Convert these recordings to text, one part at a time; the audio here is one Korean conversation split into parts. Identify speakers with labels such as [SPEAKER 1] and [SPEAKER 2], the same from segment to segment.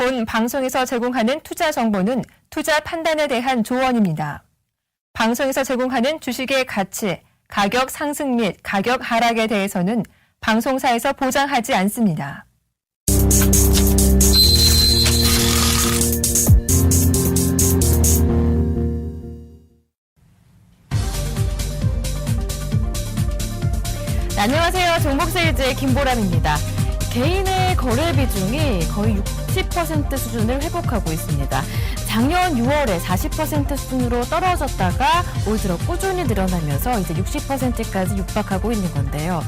[SPEAKER 1] 본 방송에서 제공하는 투자 정보는 투자 판단에 대한 조언입니다. 방송에서 제공하는 주식의 가치, 가격 상승 및 가격 하락에 대해서는 방송사에서 보장하지 않습니다. 안녕하세요. 종목세일즈의 김보람입니다. 개인의 거래 비중이 거의 60% 수준을 회복하고 있습니다. 작년 6월에 40% 수준으로 떨어졌다가 올 들어 꾸준히 늘어나면서 이제 60%까지 육박하고 있는 건데요.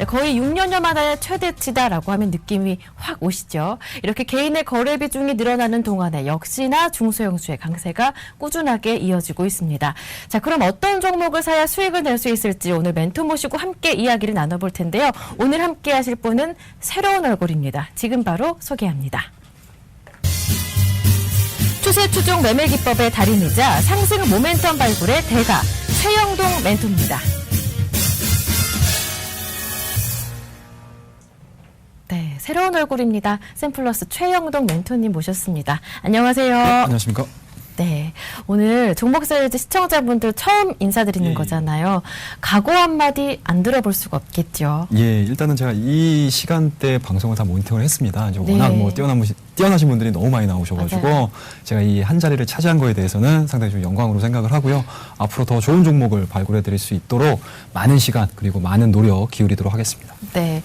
[SPEAKER 1] 거의 6년여 만에 최대치다라고 하면 느낌이 확 오시죠. 이렇게 개인의 거래 비중이 늘어나는 동안에 역시나 중소형주의 강세가 꾸준하게 이어지고 있습니다. 자, 그럼 어떤 종목을 사야 수익을 낼 수 있을지 오늘 멘토 모시고 함께 이야기를 나눠볼 텐데요. 오늘 함께 하실 분은 새로운 얼굴입니다. 지금 바로 소개합니다. 추세 추종 매매 기법의 달인이자 상승 모멘텀 발굴의 대가 최영동 멘토입니다. 네, 새로운 얼굴입니다. 샘플러스 최영동 멘토님 모셨습니다. 안녕하세요.
[SPEAKER 2] 네, 안녕하십니까.
[SPEAKER 1] 네, 오늘 종목세일즈 시청자분들 처음 인사드리는 거잖아요. 각오 한마디 안 들어볼 수가 없겠죠.
[SPEAKER 2] 예, 일단은 제가 이 시간대 방송을 다 모니터를 했습니다. 이제
[SPEAKER 1] 네.
[SPEAKER 2] 워낙 뭐 뛰어나신 분들이 너무 많이 나오셔가지고
[SPEAKER 1] 맞아요.
[SPEAKER 2] 제가 이 한 자리를 차지한 거에 대해서는 상당히 좀 영광으로 생각을 하고요. 앞으로 더 좋은 종목을 발굴해드릴 수 있도록 많은 시간 그리고 많은 노력 기울이도록 하겠습니다.
[SPEAKER 1] 네.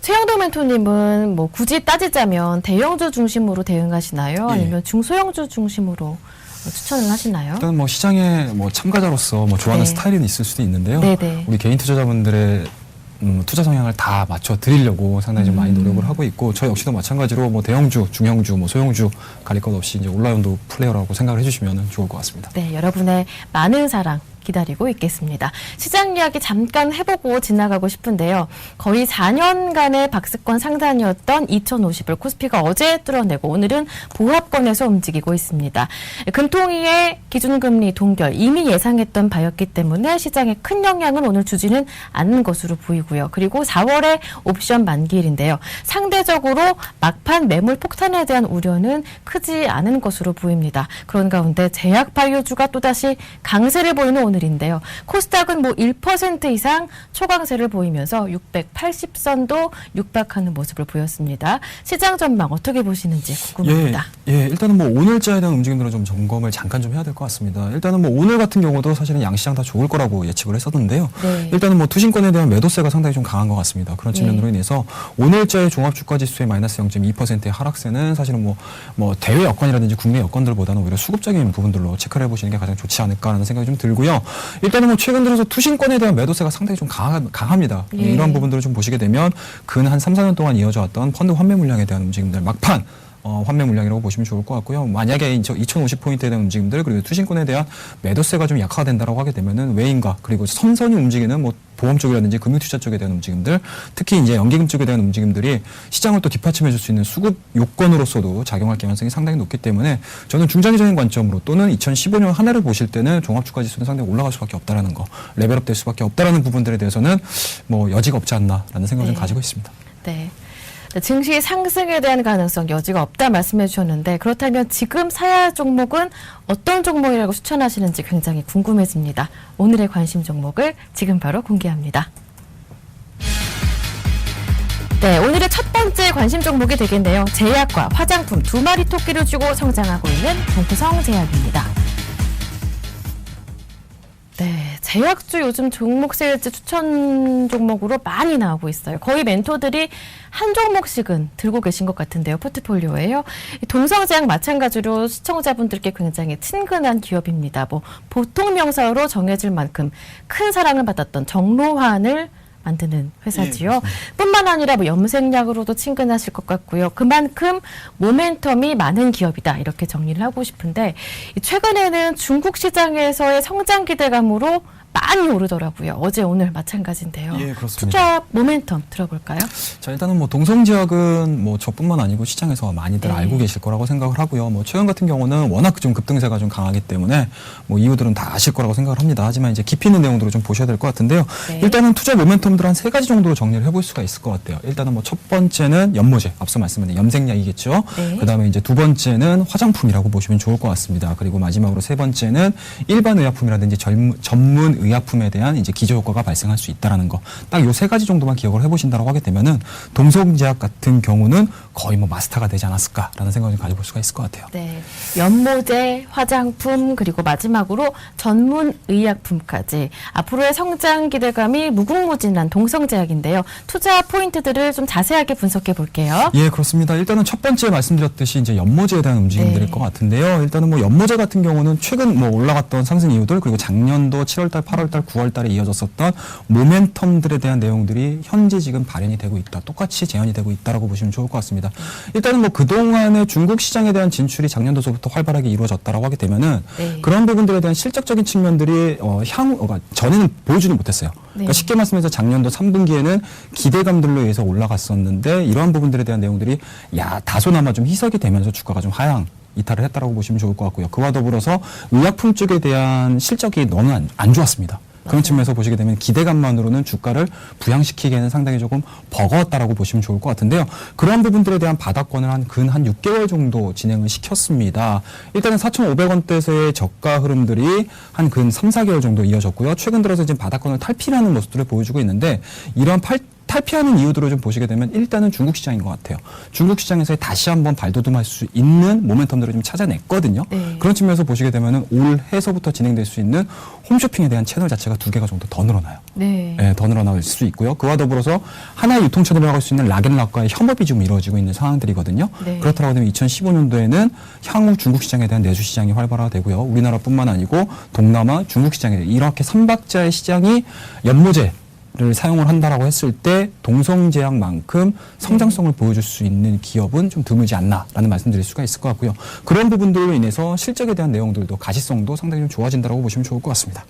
[SPEAKER 1] 최영동 멘토님은 뭐 굳이 따지자면 대형주 중심으로 대응하시나요? 아니면 중소형주 중심으로 추천을 하시나요?
[SPEAKER 2] 일단 뭐 시장에 뭐 참가자로서 뭐 좋아하는
[SPEAKER 1] 네.
[SPEAKER 2] 스타일은 있을 수도 있는데요.
[SPEAKER 1] 네네.
[SPEAKER 2] 우리 개인 투자자분들의 투자 성향을 다 맞춰 드리려고 상당히 좀 많이 노력을 하고 있고, 저 역시도 마찬가지로 뭐 대형주, 중형주, 뭐 소형주 가릴 것 없이 이제 올라운드 플레이어라고 생각을 해주시면 좋을 것 같습니다.
[SPEAKER 1] 네, 여러분의 많은 사랑 기다리고 있겠습니다. 시장 이야기 잠깐 해보고 지나가고 싶은데요. 거의 4년간의 박스권 상단이었던 2050을 코스피가 어제 뚫어내고 오늘은 보합권에서 움직이고 있습니다. 금통위의 기준금리 동결 이미 예상했던 바였기 때문에 시장에 큰 영향은 오늘 주지는 않는 것으로 보이고요. 그리고 4월에 옵션 만기일인데요. 상대적으로 막판 매물 폭탄에 대한 우려는 크지 않은 것으로 보입니다. 그런 가운데 제약 바이오주가 또다시 강세를 보이는 오늘인데요. 코스닥은 뭐 1% 이상 초강세를 보이면서 680선도 육박하는 모습을 보였습니다. 시장 전망 어떻게 보시는지 궁금합니다.
[SPEAKER 2] 예, 일단은 뭐 오늘자에 대한 움직임들은 좀 점검을 잠깐 좀 해야 될 것 같습니다. 일단은 뭐 오늘 같은 경우도 사실은 양시장 다 좋을 거라고 예측을 했었는데요.
[SPEAKER 1] 네.
[SPEAKER 2] 일단은 뭐 투신권에 대한 매도세가 상당히 좀 강한 것 같습니다. 그런 측면으로 인해서 오늘자의 종합주가지수의 마이너스 0.2%의 하락세는 사실은 뭐 대외 여건이라든지 국내 여건들보다는 오히려 수급적인 부분들로 체크를 해보시는 게 가장 좋지 않을까라는 생각이 좀 들고요. 일단은 뭐 최근 들어서 투신권에 대한 매도세가 상당히 좀 강합니다.
[SPEAKER 1] 예.
[SPEAKER 2] 이러한 부분들을 좀 보시게 되면 근 한 3, 4년 동안 이어져 왔던 펀드 환매 물량에 대한 움직임들 막판 환매 물량이라고 보시면 좋을 것 같고요. 만약에 2050포인트에 대한 움직임들 그리고 투신권에 대한 매도세가 좀 약화가 된다고 하게 되면은 외인과 그리고 선선히 움직이는 뭐 보험 쪽이라든지 금융투자 쪽에 대한 움직임들, 특히 이제 연기금 쪽에 대한 움직임들이 시장을 또 뒷받침해 줄 수 있는 수급 요건으로서도 작용할 가능성이 상당히 높기 때문에 저는 중장기적인 관점으로 또는 2015년 한 해를 보실 때는 종합주가지수는 상당히 올라갈 수밖에 없다라는 거, 레벨업 될 수밖에 없다라는 부분들에 대해서는 뭐 여지가 없지 않나라는 생각을 좀 가지고 있습니다.
[SPEAKER 1] 네. 증시 상승에 대한 가능성 여지가 없다 말씀해 주셨는데 그렇다면 지금 사야 할 종목은 어떤 종목이라고 추천하시는지 굉장히 궁금해집니다. 오늘의 관심 종목을 지금 바로 공개합니다. 네, 오늘의 첫 번째 관심 종목이 되겠네요. 제약과 화장품 두 마리 토끼를 쥐고 성장하고 있는 동프성 제약입니다. 네, 제약주 요즘 종목세일즈 추천 종목으로 많이 나오고 있어요. 거의 멘토들이 한 종목씩은 들고 계신 것 같은데요. 포트폴리오에요. 동성제약 마찬가지로 시청자분들께 굉장히 친근한 기업입니다. 뭐 보통 명사로 정해질 만큼 큰 사랑을 받았던 정로환을 만드는 회사지요.
[SPEAKER 2] 예,
[SPEAKER 1] 뿐만 아니라 뭐 염색약으로도 친근하실 것 같고요. 그만큼 모멘텀이 많은 기업이다. 이렇게 정리를 하고 싶은데 최근에는 중국 시장에서의 성장 기대감으로 많이 오르더라고요. 어제 오늘 마찬가지인데요.
[SPEAKER 2] 예, 그렇습니다.
[SPEAKER 1] 투자 모멘텀 들어볼까요?
[SPEAKER 2] 자, 일단은 뭐 동성지역은 뭐 저뿐만 아니고 시장에서 많이들
[SPEAKER 1] 네.
[SPEAKER 2] 알고 계실 거라고 생각을 하고요. 뭐 최근 같은 경우는 워낙 좀 급등세가 좀 강하기 때문에 뭐 이유들은 다 아실 거라고 생각을 합니다. 하지만 이제 깊이 있는 내용들을 좀 보셔야 될 것 같은데요.
[SPEAKER 1] 네.
[SPEAKER 2] 일단은 투자 모멘텀들 한 세 가지 정도로 정리를 해볼 수가 있을 것 같아요. 일단은 뭐 첫 번째는 연모제, 앞서 말씀드린 염색약이겠죠.
[SPEAKER 1] 네.
[SPEAKER 2] 그다음에 이제 두 번째는 화장품이라고 보시면 좋을 것 같습니다. 그리고 마지막으로 세 번째는 일반 의약품이라든지 전문 의약품에 대한 이제 기저 효과가 발생할 수 있다라는 거. 딱 요 세 가지 정도만 기억을 해보신다고 하게 되면은 동성제약 같은 경우는 거의 뭐 마스터가 되지 않았을까라는 생각을 좀 가져볼 수가 있을 것 같아요.
[SPEAKER 1] 네, 연모제, 화장품, 그리고 마지막으로 전문 의약품까지 앞으로의 성장 기대감이 무궁무진한 동성제약인데요. 투자 포인트들을 좀 자세하게 분석해 볼게요.
[SPEAKER 2] 예, 그렇습니다. 일단은 첫 번째 말씀드렸듯이 이제 연모제에 대한 움직임들일
[SPEAKER 1] 네.
[SPEAKER 2] 것 같은데요. 일단은 뭐 연모제 같은 경우는 최근 뭐 올라갔던 상승 이유들 그리고 작년도 7월달, 8월달, 9월달에 이어졌었던 모멘텀들에 대한 내용들이 현재 지금 발현이 되고 있다. 똑같이 재현이 되고 있다라고 보시면 좋을 것 같습니다. 일단은 뭐 그동안의 중국 시장에 대한 진출이 작년도서부터 활발하게 이루어졌다라고 하게 되면은
[SPEAKER 1] 네.
[SPEAKER 2] 그런 부분들에 대한 실적적인 측면들이 전에는 보여주지 못했어요. 그러니까
[SPEAKER 1] 네.
[SPEAKER 2] 쉽게 말씀해서 작년도 3분기에는 기대감들로 의해서 올라갔었는데 이러한 부분들에 대한 내용들이 다소나마 좀 희석이 되면서 주가가 좀 하향 이탈을 했다라고 보시면 좋을 것 같고요. 그와 더불어서 의약품 쪽에 대한 실적이 너무 안 좋았습니다. 그런 측면에서 보시게 되면 기대감만으로는 주가를 부양시키기에는 상당히 조금 버거웠다라고 보시면 좋을 것 같은데요. 그러한 부분들에 대한 바닥권을 한 6개월 정도 진행을 시켰습니다. 일단은 4,500원대에서의 저가 흐름들이 한 근 3, 4개월 정도 이어졌고요. 최근 들어서 지금 바닥권을 탈피하는 모습들을 보여주고 있는데 이러한 탈피하는 이유들을 좀 보시게 되면 일단은 중국 시장인 것 같아요. 중국 시장에서 다시 한번 발돋움할 수 있는 모멘텀들을 좀 찾아냈거든요.
[SPEAKER 1] 네.
[SPEAKER 2] 그런 측면에서 보시게 되면은 올해서부터 진행될 수 있는 홈쇼핑에 대한 채널 자체가 2개가 정도 더 늘어나요.
[SPEAKER 1] 네.
[SPEAKER 2] 네, 더 늘어날 수 있고요. 그와 더불어서 하나의 유통처럼 할 수 있는 락앤락과의 협업이 좀 이루어지고 있는 상황들이거든요.
[SPEAKER 1] 네.
[SPEAKER 2] 그렇다고 하면 2015년도에는 향후 중국 시장에 대한 내수 시장이 활발화되고요. 우리나라뿐만 아니고 동남아, 중국 시장에 이렇게 3박자의 시장이 연모제 를 사용을 한다라고 했을 때 동성제약만큼 성장성을 보여줄 수 있는 기업은 좀 드물지 않나라는 말씀드릴 수가 있을 것 같고요. 그런 부분들로 인해서 실적에 대한 내용들도 가시성도 상당히 좀 좋아진다라고 보시면 좋을 것 같습니다.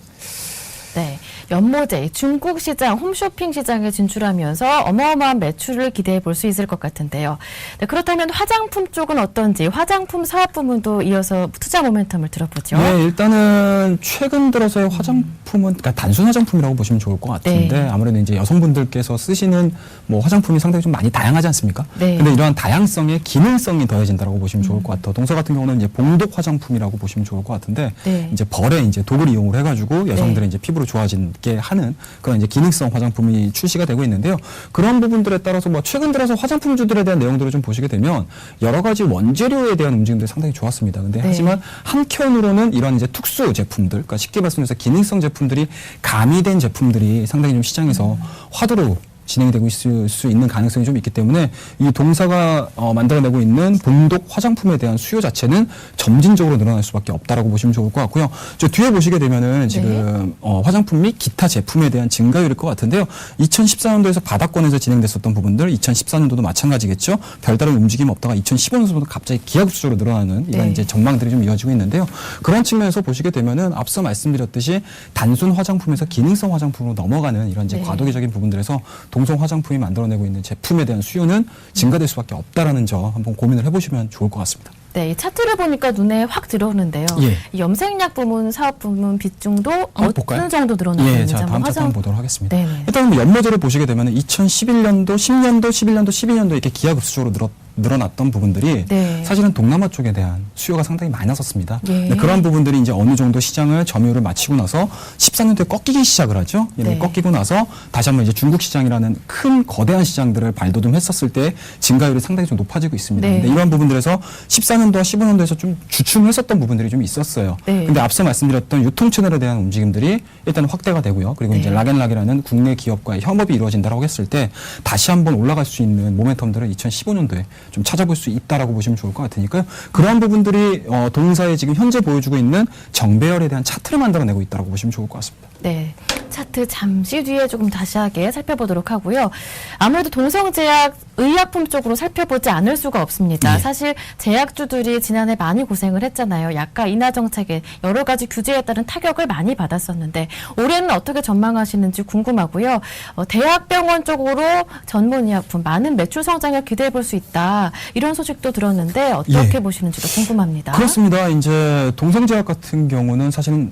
[SPEAKER 1] 네, 연모제 중국 시장, 홈쇼핑 시장에 진출하면서 어마어마한 매출을 기대해 볼 수 있을 것 같은데요. 네, 그렇다면 화장품 쪽은 어떤지 화장품 사업 부문도 이어서 투자 모멘텀을 들어보죠.
[SPEAKER 2] 네, 일단은 최근 들어서의 화장품은 그러니까 단순 화장품이라고 보시면 좋을 것 같은데
[SPEAKER 1] 네.
[SPEAKER 2] 아무래도 이제 여성분들께서 쓰시는 뭐 화장품이 상당히 좀 많이 다양하지 않습니까?
[SPEAKER 1] 네.
[SPEAKER 2] 근데 이러한 다양성에 기능성이 더해진다고 보시면 좋을 것 같아요. 동서 같은 경우는 이제 봉독 화장품이라고 보시면 좋을 것 같은데
[SPEAKER 1] 네.
[SPEAKER 2] 이제 벌에 이제 독을 이용을 해가지고 여성들의 이제 피부로 좋아지게 하는 그런 이제 기능성 화장품이 출시가 되고 있는데요. 그런 부분들에 따라서 뭐 최근 들어서 화장품주들에 대한 내용들을 좀 보시게 되면 여러 가지 원재료에 대한 움직임들이 상당히 좋았습니다. 근데
[SPEAKER 1] 네.
[SPEAKER 2] 하지만 한켠으로는 이런 이제 특수 제품들, 그러니까 쉽게 말씀해서 기능성 제품들이 가미된 제품들이 상당히 좀 시장에서 화두로 진행되고 있을 수 있는 가능성이 좀 있기 때문에 이 동사가 만들어내고 있는 봉독 화장품에 대한 수요 자체는 점진적으로 늘어날 수밖에 없다라고 보시면 좋을 것 같고요. 저 뒤에 보시게 되면은 지금 화장품 및 기타 제품에 대한 증가율일 것 같은데요. 2014년도에서 바닥권에서 진행됐었던 부분들, 2014년도도 마찬가지겠죠. 별다른 움직임 없다가 2015년도부터 갑자기 기하급수적으로 늘어나는 이런
[SPEAKER 1] 네.
[SPEAKER 2] 이제 전망들이 좀 이어지고 있는데요. 그런 측면에서 보시게 되면은 앞서 말씀드렸듯이 단순 화장품에서 기능성 화장품으로 넘어가는 이런 이제
[SPEAKER 1] 네.
[SPEAKER 2] 과도기적인 부분들에서 동성 화장품이 만들어내고 있는 제품에 대한 수요는 증가될 수밖에 없다라는 점 한번 고민을 해보시면 좋을 것 같습니다.
[SPEAKER 1] 네, 이 차트를 보니까 눈에 확 들어오는데요.
[SPEAKER 2] 예.
[SPEAKER 1] 이 염색약 부문, 사업 부문 비중도
[SPEAKER 2] 한번 볼까요?
[SPEAKER 1] 어느 정도 늘어나고
[SPEAKER 2] 예,
[SPEAKER 1] 있는지
[SPEAKER 2] 자, 다음
[SPEAKER 1] 한번
[SPEAKER 2] 차트 한번 보도록 하겠습니다.
[SPEAKER 1] 네네.
[SPEAKER 2] 일단 뭐 연모제를 보시게 되면 2011년도, 10년도, 11년도, 12년도 이렇게 기하급수적으로 늘어났던 부분들이
[SPEAKER 1] 네.
[SPEAKER 2] 사실은 동남아 쪽에 대한 수요가 상당히 많았었습니다.
[SPEAKER 1] 예.
[SPEAKER 2] 근데 그런 부분들이 이제 어느 정도 시장을 점유를 마치고 나서 13년도에 꺾이기 시작을 하죠.
[SPEAKER 1] 네.
[SPEAKER 2] 꺾이고 나서 다시 한번 이제 중국 시장이라는 큰 거대한 시장들을 발돋움했었을 때 증가율이 상당히 좀 높아지고 있습니다.
[SPEAKER 1] 네.
[SPEAKER 2] 근데 이러한 부분들에서 14년도와 15년도에서 좀 주춤을 했었던 부분들이 좀 있었어요.
[SPEAKER 1] 네.
[SPEAKER 2] 근데 앞서 말씀드렸던 유통 채널에 대한 움직임들이 일단 확대가 되고요. 그리고 이제
[SPEAKER 1] 네.
[SPEAKER 2] 락앤락이라는 국내 기업과의 협업이 이루어진다고 했을 때 다시 한번 올라갈 수 있는 모멘텀들을 2015년도에 좀 찾아볼 수 있다라고 보시면 좋을 것 같으니까요. 그러한 부분들이 동사에 지금 현재 보여주고 있는 정배열에 대한 차트를 만들어내고 있다라고 보시면 좋을 것 같습니다.
[SPEAKER 1] 네. 차트 잠시 뒤에 조금 다시하게 살펴보도록 하고요. 아무래도 동성제약 의약품 쪽으로 살펴보지 않을 수가 없습니다.
[SPEAKER 2] 예.
[SPEAKER 1] 사실 제약주들이 지난해 많이 고생을 했잖아요. 약가 인하 정책에 여러 가지 규제에 따른 타격을 많이 받았었는데 올해는 어떻게 전망하시는지 궁금하고요. 대학병원 쪽으로 전문의약품 많은 매출 성장을 기대해 볼 수 있다. 이런 소식도 들었는데 어떻게
[SPEAKER 2] 예.
[SPEAKER 1] 보시는지도 궁금합니다.
[SPEAKER 2] 그렇습니다. 이제 동성제약 같은 경우는 사실은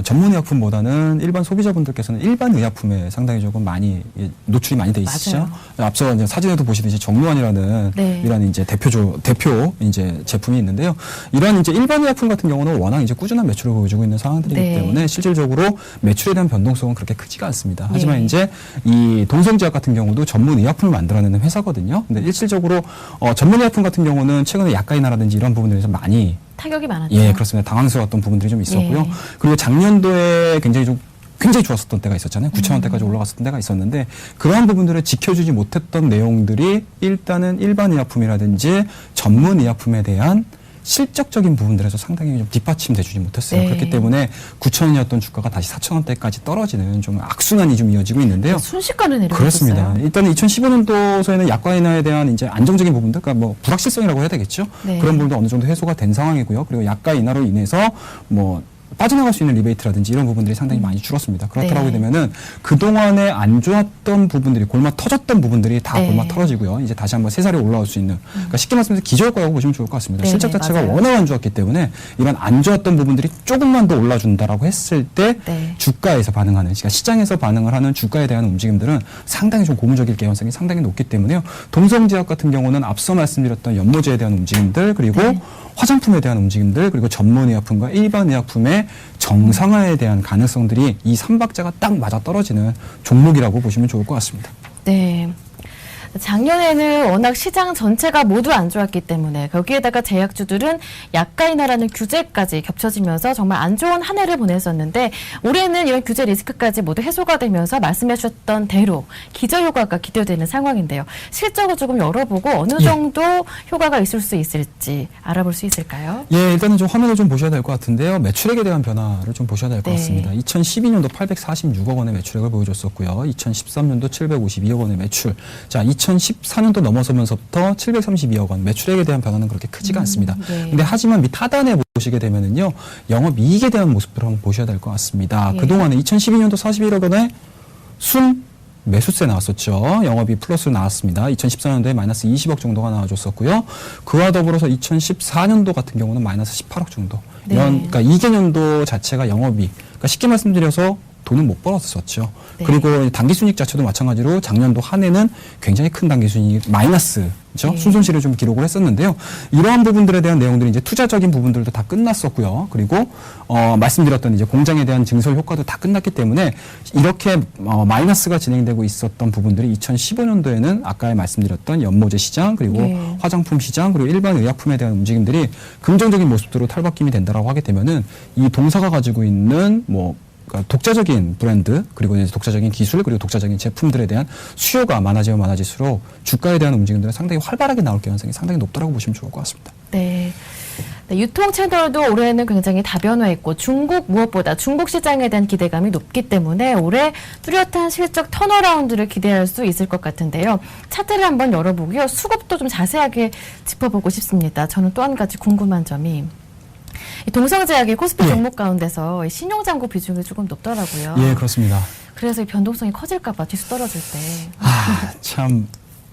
[SPEAKER 2] 전문의약품보다는 일반 소비자분들께서는 일반 의약품에 상당히 조금 많이 노출이 많이 돼 있으시죠.
[SPEAKER 1] 맞아요.
[SPEAKER 2] 앞서 이제 사진에도 보시듯이 정루환이라는
[SPEAKER 1] 네.
[SPEAKER 2] 이런 이제 대표 이제 제품이 있는데요. 이런 이제 일반 의약품 같은 경우는 워낙 이제 꾸준한 매출을 보여주고 있는 상황들이기
[SPEAKER 1] 네.
[SPEAKER 2] 때문에 실질적으로 매출에 대한 변동성은 그렇게 크지가 않습니다. 하지만
[SPEAKER 1] 네.
[SPEAKER 2] 이제 이 동성제약 같은 경우도 전문 의약품을 만들어내는 회사거든요. 근데 실질적으로 전문 의약품 같은 경우는 최근에 약가 인하라든지 이런 부분들에서 많이
[SPEAKER 1] 타격이 많았죠.
[SPEAKER 2] 예, 그렇습니다. 당황스러웠던 부분들이 좀 있었고요.
[SPEAKER 1] 예.
[SPEAKER 2] 그리고 작년도에 굉장히 좋았었던 때가 있었잖아요. 9,000원대까지 올라갔었던 때가 있었는데 그러한 부분들을 지켜주지 못했던 내용들이 일단은 일반 의약품이라든지 전문 의약품에 대한 실적적인 부분들에서 상당히 좀 뒷받침돼주지 못했어요.
[SPEAKER 1] 네.
[SPEAKER 2] 그렇기 때문에 9,000원이었던 주가가 다시 4,000원대까지 떨어지는 좀 악순환이 좀 이어지고 있는데요.
[SPEAKER 1] 순식간에 내려갔어요.
[SPEAKER 2] 그렇습니다. 일단 2015년도서에는 약과 인하에 대한 이제 안정적인 부분들, 그러니까 뭐 불확실성이라고 해야 되겠죠.
[SPEAKER 1] 네.
[SPEAKER 2] 그런 부분도 어느 정도 해소가 된 상황이고요. 그리고 약과 인하로 인해서 뭐 빠져나갈 수 있는 리베이트라든지 이런 부분들이 상당히 많이 줄었습니다. 그렇다고
[SPEAKER 1] 네.
[SPEAKER 2] 되면은 그동안에 안 좋았던 부분들이 골마 터졌던 부분들이 다
[SPEAKER 1] 네.
[SPEAKER 2] 골마 털어지고요. 이제 다시 한번 새살이 올라올 수 있는 그러니까 쉽게 말씀해서 기저효과라고 보시면 좋을 것 같습니다.
[SPEAKER 1] 네,
[SPEAKER 2] 실적
[SPEAKER 1] 네,
[SPEAKER 2] 자체가
[SPEAKER 1] 맞아요.
[SPEAKER 2] 워낙 안 좋았기 때문에 이런 안 좋았던 부분들이 조금만 더 올라준다라고 했을 때
[SPEAKER 1] 네.
[SPEAKER 2] 주가에서 반응하는, 그러니까 시장에서 반응을 하는 주가에 대한 움직임들은 상당히 좀 고무적일 개연성이 상당히 높기 때문에요. 동성제약 같은 경우는 앞서 말씀드렸던 연모제에 대한 움직임들, 그리고
[SPEAKER 1] 네.
[SPEAKER 2] 화장품에 대한 움직임들, 그리고 전문 의약품과 일반 의약품의 정상화에 대한 가능성들이 이 3박자가 딱 맞아 떨어지는 종목이라고 보시면 좋을 것 같습니다.
[SPEAKER 1] 네. 작년에는 워낙 시장 전체가 모두 안 좋았기 때문에 거기에다가 제약주들은 약가 인하라는 규제까지 겹쳐지면서 정말 안 좋은 한 해를 보냈었는데 올해는 이런 규제 리스크까지 모두 해소가 되면서 말씀해 주셨던 대로 기저효과가 기대되는 상황인데요. 실적을 조금 열어보고 어느
[SPEAKER 2] 예.
[SPEAKER 1] 정도 효과가 있을 수 있을지 알아볼 수 있을까요?
[SPEAKER 2] 예, 일단은 좀 화면을 좀 보셔야 될 것 같은데요. 매출액에 대한 변화를 좀 보셔야 될 것
[SPEAKER 1] 네.
[SPEAKER 2] 같습니다. 2012년도 846억 원의 매출액을 보여줬었고요. 2013년도 752억 원의 매출. 자, 2014년도 넘어서면서부터 732억 원 매출액에 대한 변화는 그렇게 크지가 않습니다.
[SPEAKER 1] 네.
[SPEAKER 2] 근데 하지만 밑 하단에 보시게 되면은요, 영업이익에 대한 모습들을 한번 보셔야 될 것 같습니다.
[SPEAKER 1] 예.
[SPEAKER 2] 그동안에 2012년도 41억 원의 순 매수세 나왔었죠. 영업이 플러스로 나왔습니다. 2014년도에 마이너스 20억 정도가 나와줬었고요. 그와 더불어서 2014년도 같은 경우는 마이너스 18억 정도. 이런,
[SPEAKER 1] 네.
[SPEAKER 2] 그러니까 이 개년도 자체가 영업이익. 그러니까 쉽게 말씀드려서 돈은 못 벌었었죠.
[SPEAKER 1] 네.
[SPEAKER 2] 그리고 당기순이익 자체도 마찬가지로 작년도 한 해는 굉장히 큰 당기순이익 마이너스. 그렇죠?
[SPEAKER 1] 네.
[SPEAKER 2] 순손실을 좀 기록을 했었는데요. 이러한 부분들에 대한 내용들이 이제 투자적인 부분들도 다 끝났었고요. 그리고 말씀드렸던 이제 공장에 대한 증설 효과도 다 끝났기 때문에 이렇게 마이너스가 진행되고 있었던 부분들이 2015년도에는 아까 말씀드렸던 연모제 시장 그리고
[SPEAKER 1] 네.
[SPEAKER 2] 화장품 시장 그리고 일반 의약품에 대한 움직임들이 긍정적인 모습으로 탈바꿈이 된다라고 하게 되면은 이 동사가 가지고 있는 그러니까 독자적인 브랜드 그리고 이제 독자적인 기술 그리고 독자적인 제품들에 대한 수요가 많아지면 많아질수록 주가에 대한 움직임들은 상당히 활발하게 나올 가능성이 상당히 높다라고 보시면 좋을 것 같습니다.
[SPEAKER 1] 네. 네, 유통 채널도 올해는 굉장히 다변화했고 무엇보다 중국 시장에 대한 기대감이 높기 때문에 올해 뚜렷한 실적 턴어라운드를 기대할 수 있을 것 같은데요. 차트를 한번 열어보고요. 수급도 좀 자세하게 짚어보고 싶습니다. 저는 또 한 가지 궁금한 점이 이 동성제약이 코스피
[SPEAKER 2] 예.
[SPEAKER 1] 종목 가운데서 이 신용잔고 비중이 조금 높더라고요.
[SPEAKER 2] 예, 그렇습니다.
[SPEAKER 1] 그래서 이 변동성이 커질까 봐 지수 떨어질 때.
[SPEAKER 2] 참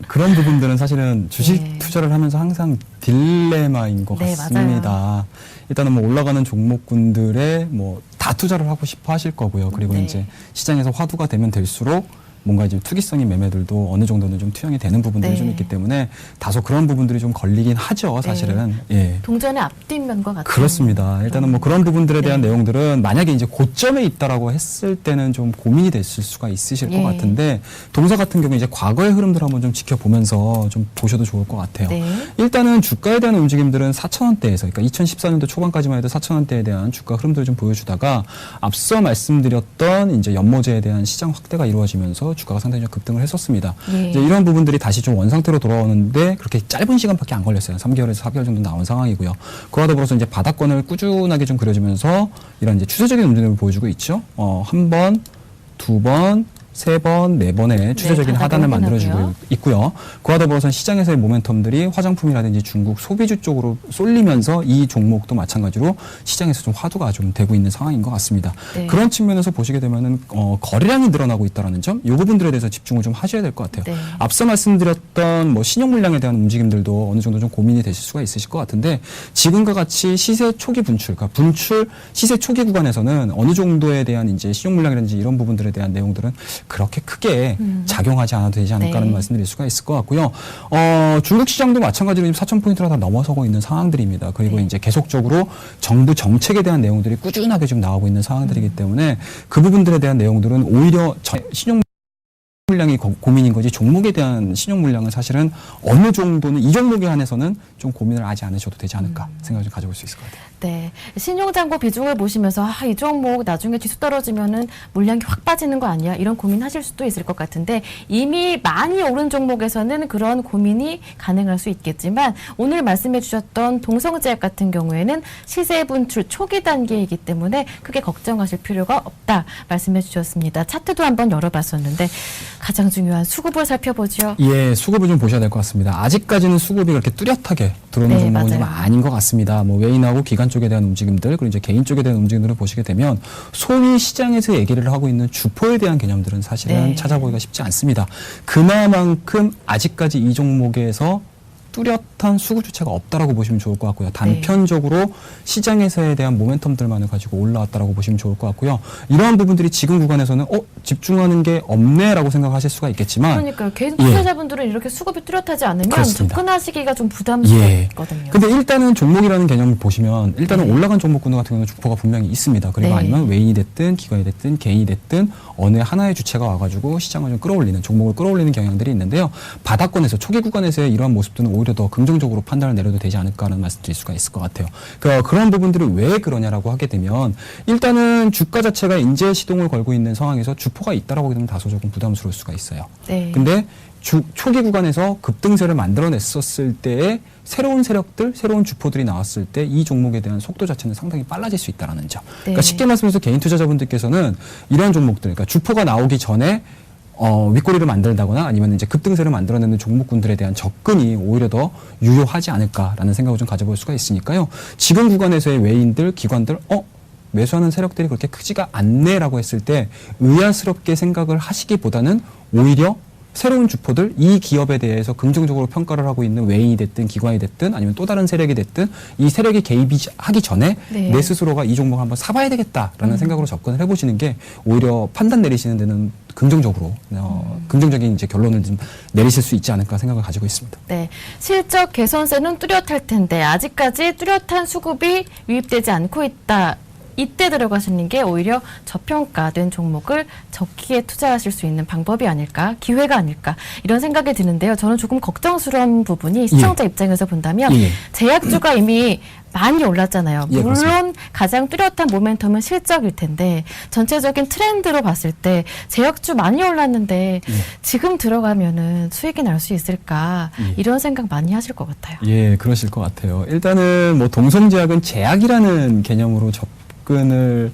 [SPEAKER 2] 그런 부분들은 사실은 주식
[SPEAKER 1] 네.
[SPEAKER 2] 투자를 하면서 항상 딜레마인 것
[SPEAKER 1] 네,
[SPEAKER 2] 같습니다.
[SPEAKER 1] 맞아요.
[SPEAKER 2] 일단은 뭐 올라가는 종목군들에 뭐 다 투자를 하고 싶어 하실 거고요. 그리고
[SPEAKER 1] 네.
[SPEAKER 2] 이제 시장에서 화두가 되면 될수록 뭔가 이제 투기성인 매매들도 어느 정도는 좀 투영이 되는 부분들이
[SPEAKER 1] 네.
[SPEAKER 2] 좀 있기 때문에 다소 그런 부분들이 좀 걸리긴 하죠, 사실은. 예.
[SPEAKER 1] 동전의 앞뒷면과 같은.
[SPEAKER 2] 그렇습니다. 일단은 뭐 그런 부분들에 대한
[SPEAKER 1] 네.
[SPEAKER 2] 내용들은 만약에 이제 고점에 있다라고 했을 때는 좀 고민이 됐을 수가 있으실
[SPEAKER 1] 예.
[SPEAKER 2] 것 같은데 동사 같은 경우 이제 과거의 흐름들 한번 좀 지켜보면서 좀 보셔도 좋을 것 같아요.
[SPEAKER 1] 네.
[SPEAKER 2] 일단은 주가에 대한 움직임들은 4,000원대에서 그러니까 2014년도 초반까지만 해도 4,000원대에 대한 주가 흐름들을 좀 보여주다가 앞서 말씀드렸던 이제 연모제에 대한 시장 확대가 이루어지면서 주가가 상당히 좀 급등을 했었습니다.
[SPEAKER 1] 예.
[SPEAKER 2] 이제 이런 부분들이 다시 좀 원상태로 돌아오는데 그렇게 짧은 시간밖에 안 걸렸어요. 3개월에서 4개월 정도 나온 상황이고요. 그와 더불어서 이제 바닥권을 꾸준하게 좀 그려지면서 이런 이제 추세적인 움직임을 보여주고 있죠. 한 번, 두 번, 세 번, 네 번의 추세적인 하단을 만들어주고 있고요. 그와 더불어서 시장에서의 모멘텀들이 화장품이라든지 중국 소비주 쪽으로 쏠리면서 이 종목도 마찬가지로 시장에서 좀 화두가 좀 되고 있는 상황인 것 같습니다.
[SPEAKER 1] 네.
[SPEAKER 2] 그런 측면에서 보시게 되면은 거래량이 늘어나고 있다는 점, 이 부분들에 대해서 집중을 좀 하셔야 될 것 같아요.
[SPEAKER 1] 네. 앞서
[SPEAKER 2] 앞서 말씀드렸던 뭐 신용 물량에 대한 움직임들도 어느 정도 좀 고민이 되실 수가 있으실 것 같은데 지금과 같이 시세 초기 분출, 그러니까 분출 시세 초기 구간에서는 어느 정도에 대한 이제 신용 물량이라든지 이런 부분들에 대한 내용들은 그렇게 크게 작용하지 않아도 되지 않을까라는
[SPEAKER 1] 네.
[SPEAKER 2] 말씀드릴 수가 있을 것 같고요. 중국 시장도 마찬가지로 4,000포인트를 다 넘어서고 있는 상황들입니다. 그리고
[SPEAKER 1] 네.
[SPEAKER 2] 이제 계속적으로 정부 정책에 대한 내용들이 꾸준하게 좀 나오고 있는 상황들이기 때문에 그 부분들에 대한 내용들은 오히려 신용 물량이 고민인 거지 종목에 대한 신용 물량은 사실은 어느 정도는 이 종목에 한해서는 좀 고민을 하지 않으셔도 되지 않을까 생각을 좀 가져볼 수 있을 것 같아요.
[SPEAKER 1] 네. 신용잔고 비중을 보시면서 이 종목 나중에 지수 떨어지면은 물량이 확 빠지는 거 아니야? 이런 고민하실 수도 있을 것 같은데 이미 많이 오른 종목에서는 그런 고민이 가능할 수 있겠지만 오늘 말씀해 주셨던 동성제약 같은 경우에는 시세 분출 초기 단계이기 때문에 크게 걱정하실 필요가 없다 말씀해 주셨습니다. 차트도 한번 열어봤었는데 가장 중요한 수급을 살펴보죠.
[SPEAKER 2] 예, 수급을 좀 보셔야 될 것 같습니다. 아직까지는 수급이 그렇게 뚜렷하게 들어오는
[SPEAKER 1] 네,
[SPEAKER 2] 종목은 좀
[SPEAKER 1] 맞아요.
[SPEAKER 2] 아닌 것 같습니다. 뭐 외인하고 기관 쪽에 대한 움직임들 그리고 이제 개인 쪽에 대한 움직임들을 보시게 되면 소위 시장에서 얘기를 하고 있는 주포에 대한 개념들은 사실은
[SPEAKER 1] 네.
[SPEAKER 2] 찾아보기가 쉽지 않습니다. 그나만큼 아직까지 이 종목에서 뚜렷한 수급 주체가 없다라고 보시면 좋을 것 같고요. 단편적으로 시장에서에 대한 모멘텀들만을 가지고 올라왔다라고 보시면 좋을 것 같고요. 이러한 부분들이 지금 구간에서는 집중하는 게 없네라고 생각하실 수가 있겠지만
[SPEAKER 1] 그러니까요. 개인 투자자분들은 이렇게 수급이 뚜렷하지 않으면
[SPEAKER 2] 그렇습니다.
[SPEAKER 1] 접근하시기가 좀 부담스럽거든요.
[SPEAKER 2] 근데 일단은 종목이라는 개념을 보시면 일단은
[SPEAKER 1] 네.
[SPEAKER 2] 올라간 종목군들 같은 경우는 주포가 분명히 있습니다. 그리고
[SPEAKER 1] 네.
[SPEAKER 2] 아니면 외인이 됐든 기관이 됐든 개인이 됐든 어느 하나의 주체가 와가지고 시장을 좀 끌어올리는 종목을 끌어올리는 경향들이 있는데요. 바닥권에서 초기 구간에서의 이러한 모습들은 오히려 더 긍정적으로 판단을 내려도 되지 않을까라는 말씀드릴 수가 있을 것 같아요. 그런 부분들이 왜 그러냐라고 하게 되면 일단은 주가 자체가 인재 시동을 걸고 있는 상황에서 주포가 있다라고 하게 되면 다소 조금 부담스러울 수가 있어요.
[SPEAKER 1] 네.
[SPEAKER 2] 근데 초기 구간에서 급등세를 만들어냈었을 때에 새로운 세력들, 새로운 주포들이 나왔을 때 이 종목에 대한 속도 자체는 상당히 빨라질 수 있다는 점. 그러니까 쉽게 말씀해서 개인 투자자분들께서는 이러한 종목들, 그러니까 주포가 나오기 전에 윗꼬리를 만들다거나 아니면 이제 급등세를 만들어내는 종목군들에 대한 접근이 오히려 더 유효하지 않을까라는 생각을 좀 가져볼 수가 있으니까요. 지금 구간에서의 외인들, 기관들, 매수하는 세력들이 그렇게 크지가 않네라고 했을 때 의아스럽게 생각을 하시기보다는 오히려 새로운 주포들, 이 기업에 대해서 긍정적으로 평가를 하고 있는 외인이 됐든 기관이 됐든 아니면 또 다른 세력이 됐든 이 세력이 개입이 하기 전에
[SPEAKER 1] 네.
[SPEAKER 2] 내 스스로가 이 종목 한번 사봐야 되겠다라는 생각으로 접근을 해보시는 게 오히려 판단 내리시는 데는 긍정적으로 긍정적인 이제 결론을 좀 내리실 수 있지 않을까 생각을 가지고 있습니다.
[SPEAKER 1] 네. 실적 개선세는 뚜렷할 텐데 아직까지 뚜렷한 수급이 유입되지 않고 있다. 이때 들어가시는 게 오히려 저평가된 종목을 적기에 투자하실 수 있는 방법이 아닐까, 기회가 아닐까 이런 생각이 드는데요. 저는 조금 걱정스러운 부분이 시청자 입장에서 본다면 제약주가 이미 많이 올랐잖아요.
[SPEAKER 2] 예,
[SPEAKER 1] 물론
[SPEAKER 2] 그렇습니다.
[SPEAKER 1] 가장 뚜렷한 모멘텀은 실적일 텐데 전체적인 트렌드로 봤을 때 제약주 많이 올랐는데 지금 들어가면은 수익이 날 수 있을까 이런 생각 많이 하실 것 같아요.
[SPEAKER 2] 예, 그러실 것 같아요. 일단은 뭐 동성제약은 제약이라는 개념으로 접근을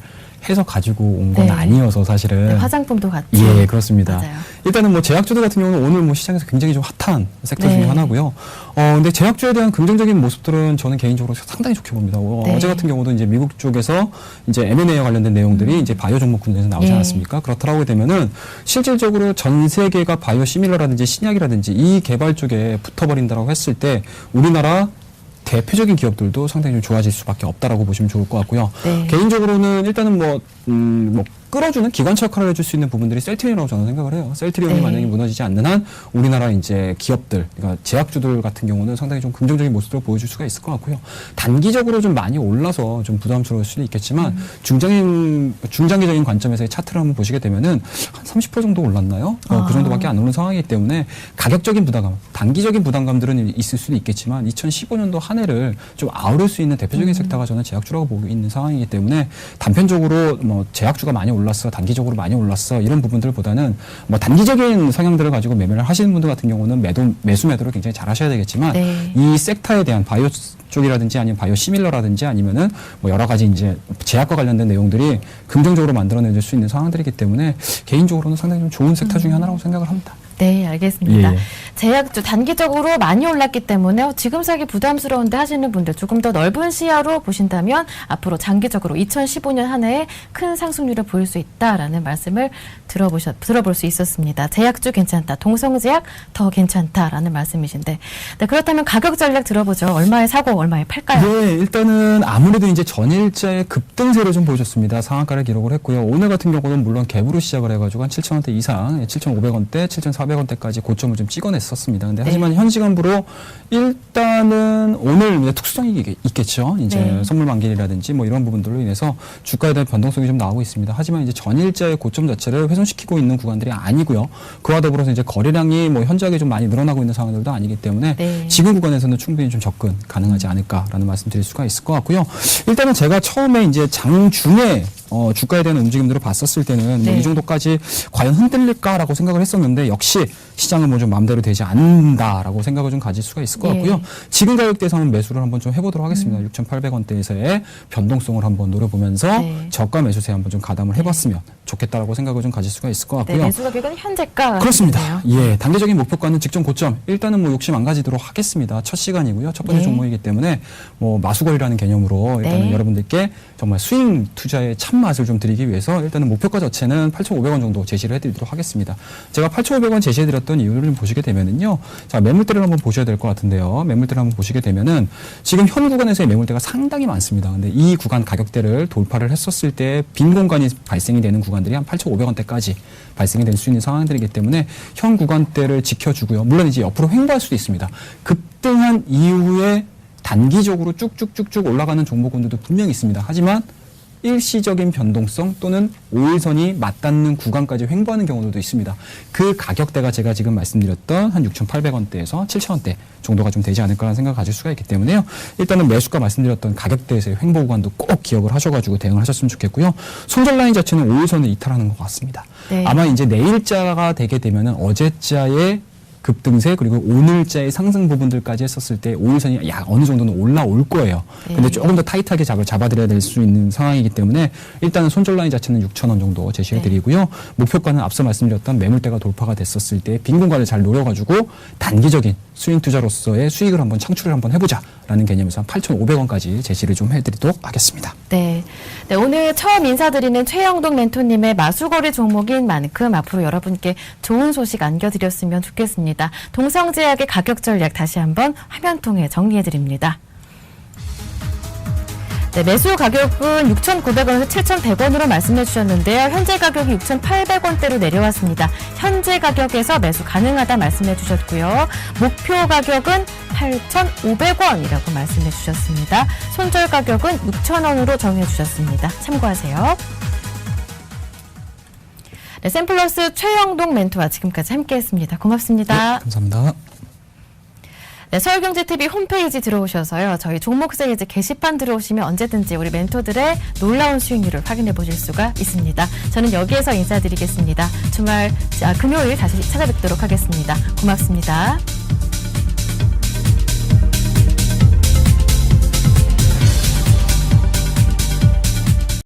[SPEAKER 2] 해서 가지고 온 건
[SPEAKER 1] 네.
[SPEAKER 2] 아니어서 사실은
[SPEAKER 1] 네, 화장품도 같죠.
[SPEAKER 2] 예, 그렇습니다.
[SPEAKER 1] 맞아요.
[SPEAKER 2] 일단은 뭐 제약주들 같은 경우는 오늘 뭐 시장에서 굉장히 좀 핫한 섹터
[SPEAKER 1] 네.
[SPEAKER 2] 중에 하나고요. 근데 제약주에 대한 긍정적인 모습들은 저는 개인적으로 상당히 좋게 봅니다.
[SPEAKER 1] 네.
[SPEAKER 2] 어제 같은 경우도 이제 미국 쪽에서 이제 M&A와 관련된 내용들이 이제 바이오 종목군에서 나오지
[SPEAKER 1] 예.
[SPEAKER 2] 않았습니까? 그렇다고 되면은 실질적으로 전 세계가 바이오 시밀러라든지 신약이라든지 이 개발 쪽에 붙어버린다라고 했을 때 우리나라 대표적인 기업들도 상당히 좀 좋아질 수밖에 없다라고 보시면 좋을 것 같고요.
[SPEAKER 1] 네.
[SPEAKER 2] 개인적으로는 일단은 뭐 끌어주는 기관차 역할을 해줄 수 있는 부분들이 셀트리온이라고 저는 생각을 해요. 셀트리온이
[SPEAKER 1] 네.
[SPEAKER 2] 만약에 무너지지 않는 한 우리나라 이제 기업들, 그러니까 제약주들 같은 경우는 상당히 좀 긍정적인 모습을 보여줄 수가 있을 것 같고요. 단기적으로 좀 많이 올라서 좀 부담스러울 수도 있겠지만 중장기적인 관점에서의 차트를 한번 보시게 되면은 한 30% 정도 올랐나요? 그 정도밖에 안 오른 상황이기 때문에 가격적인 부담감, 단기적인 부담감들은 있을 수도 있겠지만 2015년도 한 해를 좀 아우를 수 있는 대표적인 섹터가 저는 제약주라고 보고 있는 상황이기 때문에 단편적으로 뭐 제약주가 많이 올랐어, 단기적으로 많이 올랐어 이런 부분들보다는 뭐 단기적인 성향들을 가지고 매매를 하시는 분들 같은 경우는 매수매도를 굉장히 잘 하셔야 되겠지만
[SPEAKER 1] 네.
[SPEAKER 2] 이 섹터에 대한 바이오 쪽이라든지 아니면 바이오 시밀러라든지 아니면은 뭐 여러 가지 이제 제약과 관련된 내용들이 긍정적으로 만들어내줄 수 있는 상황들이기 때문에 개인적으로는 상당히 좀 좋은 섹터 중에 하나라고 생각을 합니다.
[SPEAKER 1] 네, 알겠습니다.
[SPEAKER 2] 예.
[SPEAKER 1] 제약주 단기적으로 많이 올랐기 때문에 지금 사기 부담스러운데 하시는 분들 조금 더 넓은 시야로 보신다면 앞으로 장기적으로 2015년 한 해에 큰 상승률을 보일 수 있다라는 말씀을 들어볼 수 있었습니다. 제약주 괜찮다, 동성제약 더 괜찮다라는 말씀이신데, 네, 그렇다면 가격 전략 들어보죠. 얼마에 사고 얼마에 팔까요?
[SPEAKER 2] 네, 일단은 아무래도 이제 전일자의 급등세를 좀 보여줬습니다. 상한가를 기록을 했고요. 오늘 같은 경우는 물론 갭으로 시작을 해가지고 한 7,000원대 이상, 7,500원대, 7,400원대까지 고점을 좀 찍어냈었습니다. 근데 하지만 현 시간부로 일단은 오늘 특수성이 있겠죠. 이제
[SPEAKER 1] 네.
[SPEAKER 2] 선물 만기라든지 뭐 이런 부분들로 인해서 주가에 대한 변동성이 좀 나오고 있습니다. 하지만 이제 전일자의 고점 자체를 훼손시키고 있는 구간들이 아니고요. 그와 더불어서 이제 거래량이 뭐 현저하게 좀 많이 늘어나고 있는 상황들도 아니기 때문에
[SPEAKER 1] 네.
[SPEAKER 2] 지금 구간에서는 충분히 좀 접근 가능하지 않을까라는 말씀 드릴 수가 있을 것 같고요. 일단은 제가 처음에 이제 장중에 주가에 대한 움직임들을 봤었을 때는
[SPEAKER 1] 네.
[SPEAKER 2] 뭐 이 정도까지 과연 흔들릴까라고 생각을 했었는데 역시 시장은 뭐 좀 마음대로 되지 않는다라고 생각을 좀 가질 수가 있을 것 같고요.
[SPEAKER 1] 예.
[SPEAKER 2] 지금 가격대에서 한번 매수를 한번 좀 해보도록 하겠습니다. 6,800원대에서의 변동성을 한번 노려보면서
[SPEAKER 1] 네.
[SPEAKER 2] 저가 매수세 한번 좀 가담을 해봤으면 좋겠다라고 생각을 좀 가질 수가 있을 것
[SPEAKER 1] 네,
[SPEAKER 2] 같고요.
[SPEAKER 1] 매수 가격은 현재가
[SPEAKER 2] 그렇습니다. 예, 단계적인 목표가는 직전 고점. 일단은 뭐 욕심 안 가지도록 하겠습니다. 첫 시간이고요. 첫 번째
[SPEAKER 1] 네.
[SPEAKER 2] 종목이기 때문에 뭐 마수거리라는 개념으로 일단은
[SPEAKER 1] 네.
[SPEAKER 2] 여러분들께 정말 수익 투자의 참맛을 좀 드리기 위해서 일단은 목표가 자체는 8,500원 정도 제시를 해드리도록 하겠습니다. 제가 8,500원 제시해드렸던 이유를 좀 보시게 되면은요. 자, 매물대를 한번 보셔야 될 것 같은데요. 매물대를 한번 보시게 되면은 지금 현 구간에서의 매물대가 상당히 많습니다. 근데 이 구간 가격대를 돌파를 했었을 때 빈 공간이 발생이 되는 구간들이 한 8,500원대까지 발생이 될 수 있는 상황들이기 때문에 현 구간대를 지켜주고요. 물론 이제 옆으로 횡보할 수도 있습니다. 급등한 이후에 단기적으로 쭉쭉쭉쭉 올라가는 종목군들도 분명히 있습니다. 하지만 일시적인 변동성 또는 5일선이 맞닿는 구간까지 횡보하는 경우도 있습니다. 그 가격대가 제가 지금 말씀드렸던 한 6,800원대에서 7,000원대 정도가 좀 되지 않을까라는 생각을 가질 수가 있기 때문에요. 일단은 매수가 말씀드렸던 가격대에서의 횡보 구간도 꼭 기억을 하셔가지고 대응을 하셨으면 좋겠고요. 손절 라인 자체는 5일선을 이탈하는 것 같습니다.
[SPEAKER 1] 네.
[SPEAKER 2] 아마 이제 내일자가 되게 되면은 어제자의 급등세 그리고 오늘자의 상승 부분들까지 했었을 때 5일선이 약 어느 정도는 올라올 거예요.
[SPEAKER 1] 네.
[SPEAKER 2] 근데 조금 더 타이트하게 잡아드려야 될 수 있는 상황이기 때문에 일단은 손절 라인 자체는 6,000원 정도 제시해드리고요. 목표가는 앞서 말씀드렸던 매물대가 돌파가 됐었을 때 빈 공간을 잘 노려가지고 단기적인 스윙 투자로서의 수익을 한번 창출을 한번 해보자라는 개념에서 한 8,500원까지 제시를 좀 해드리도록 하겠습니다.
[SPEAKER 1] 네. 네, 오늘 처음 인사드리는 최영동 멘토님의 마수거리 종목인 만큼 앞으로 여러분께 좋은 소식 안겨드렸으면 좋겠습니다. 동성제약의 가격 전략 다시 한번 화면 통해 정리해드립니다. 네, 매수 가격은 6,900원에서 7,100원으로 말씀해 주셨는데요. 현재 가격이 6,800원대로 내려왔습니다. 현재 가격에서 매수 가능하다 말씀해 주셨고요. 목표 가격은 8,500원이라고 말씀해 주셨습니다. 손절 가격은 6,000원으로 정해 주셨습니다. 참고하세요. 네, 샘플러스 최영동 멘토와 지금까지 함께했습니다. 고맙습니다.
[SPEAKER 2] 네, 감사합니다.
[SPEAKER 1] 네, 서울경제TV 홈페이지 들어오셔서요. 저희 종목 세일즈 게시판 들어오시면 언제든지 우리 멘토들의 놀라운 수익률을 확인해 보실 수가 있습니다. 저는 여기에서 인사드리겠습니다. 금요일 다시 찾아뵙도록 하겠습니다. 고맙습니다.